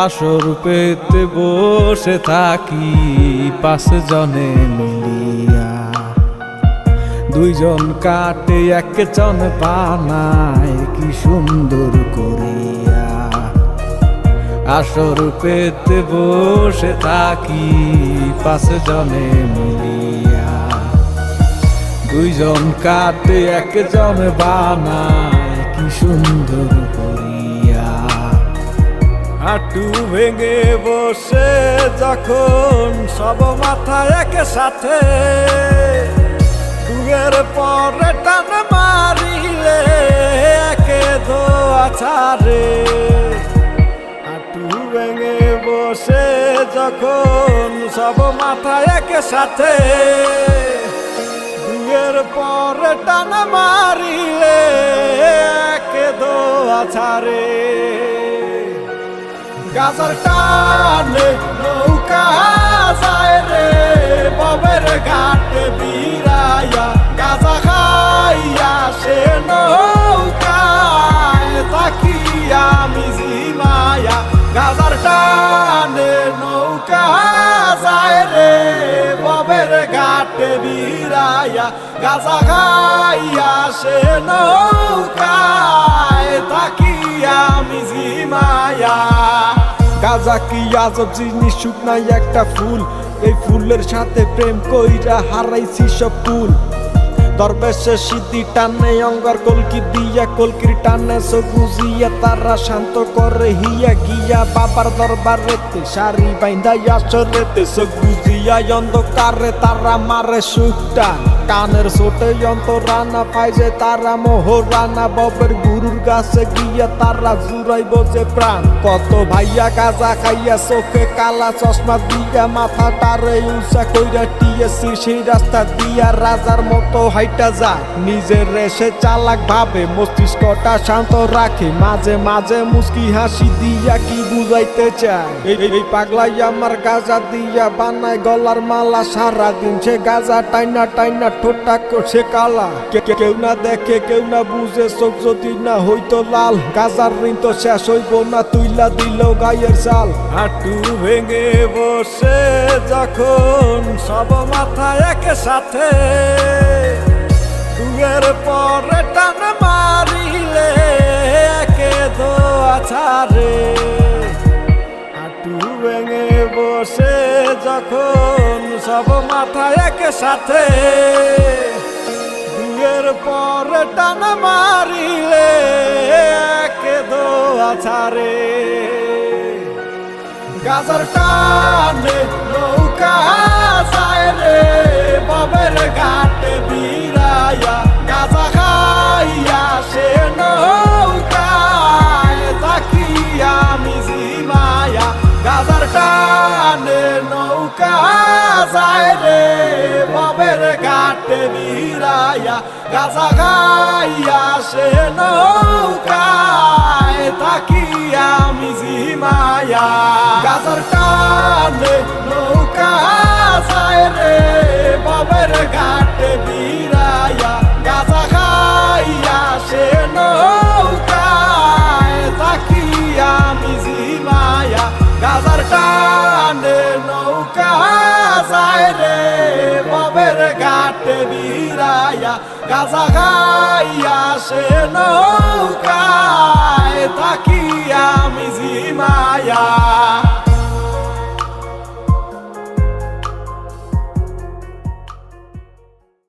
আসর পেতে বসে থাকি 5 জনে মিলিয়া, 2 জন কাটে 1 জন বানায় কি সুন্দর করিয়া। আসর পেতে বসে থাকি 5 জনে মিলিয়া, 2 জন কাটে 1 জন বানায় কি সুন্দর করিয়া। হাঁটু ভেঙে বসে যখন সব মাথা একসাথে, দুয়ের পরে টান মারিলে একে ধোয়া ছাড়ে। হাঁটু ভেঙে বসে যখন সব মাথা একসাথে, দুয়ের পরে টান মারিলে একে ধোয়া ছাড়ে। গাজার টানে নৌকা যায় রে ববের ঘাটে বিরাইয়া, গাজা খাইয়া সে নৌকায় থাকি আমি জিমায়া। গাজার টানে নৌকা যায় রে ববের ঘাটে বিরাইয়া, গাজা খাইয়া সে নৌকায় থাকি আমি জিমায়া। গাজা কি আজব জিনিস, শুকনাই একটা ফুল, এই ফুলের সাথে প্রেম কইরা হারাইছি সব ফুল। দরবেশে সিদ্ধি টানে অঙ্গার কলকি দিয়া, কলকির টানে সবুজিয়া তারা শান্ত করে হিয়া গিয়া। বাবার দরবারেতে শাড়ি বাইন্দা আসরেতে সবুজিয়া, অন্ধকারে তারা মারে সুখটা কানের ছোটে অন্তরানা পাইছে তারা মোহরানা। ববের গুরুর গাছে গিয়া তারা জুড়াইব যে প্রাণ, কত ভাইয়া গাজা খাইয়া চোখে কালা চশমা দিয়া, মাথা তারে উঁচা কইরা টিয়েছি সেই রাস্তা দিয়া। রাজার মতো হাইটা যায় নিজের রেশে চালাক ভাবে, মস্তিষ্কটা শান্ত রাখে, মাঝে মাঝে মুস্কি হাসি দিয়া কি বুঝাইতে চায়। এই পাগলাই আমার গাজা দিয়া বানায় গলার মালা, সারাদিন সে গাজা টাইনা টাইনা ঠোঁটটা করছে কালা। কেউ না দেখে কেউ না বুঝে, চোখ যদি না হইতো লাল, গাজার ঋণ তো শেষ হইব না তুইলা দিল গায়ের চাল। হাঁটু ভেঙে বসে যখন সব মাথা একসাথে, দুয়ের পরে টান মারিলে একে ধোয়া ছাড়ে। হাঁটু ভেঙে বসে যখন সব মাথা একসাথে, দুয়ের পরে টান মারিলে একে ধোয়া ছাড়ে। গাজার টানে নৌকা যায় রে ববের ঘাটে বিরাইয়া, গাজা খাইয়া সে নৌকায় থাকি আমি জিমায়া। গাজার টানে নৌকা যায় রে ববের ঘাটে বিরাইয়া, গাজা খাইয়া সে নৌকায় থাকি আমি জিমায়া। গাজার টানে নৌকা যায় রে ববের ঘাটে বিরাইয়া, গাজা খাইয়া সে নৌকায় থাকি আমি জিমায়া। গাজার টানে নৌকা যায় রে ববের ঘাটে বিরাইয়া, গাজা খাইয়া সে নৌকায় থাকি আমি জিমায়া।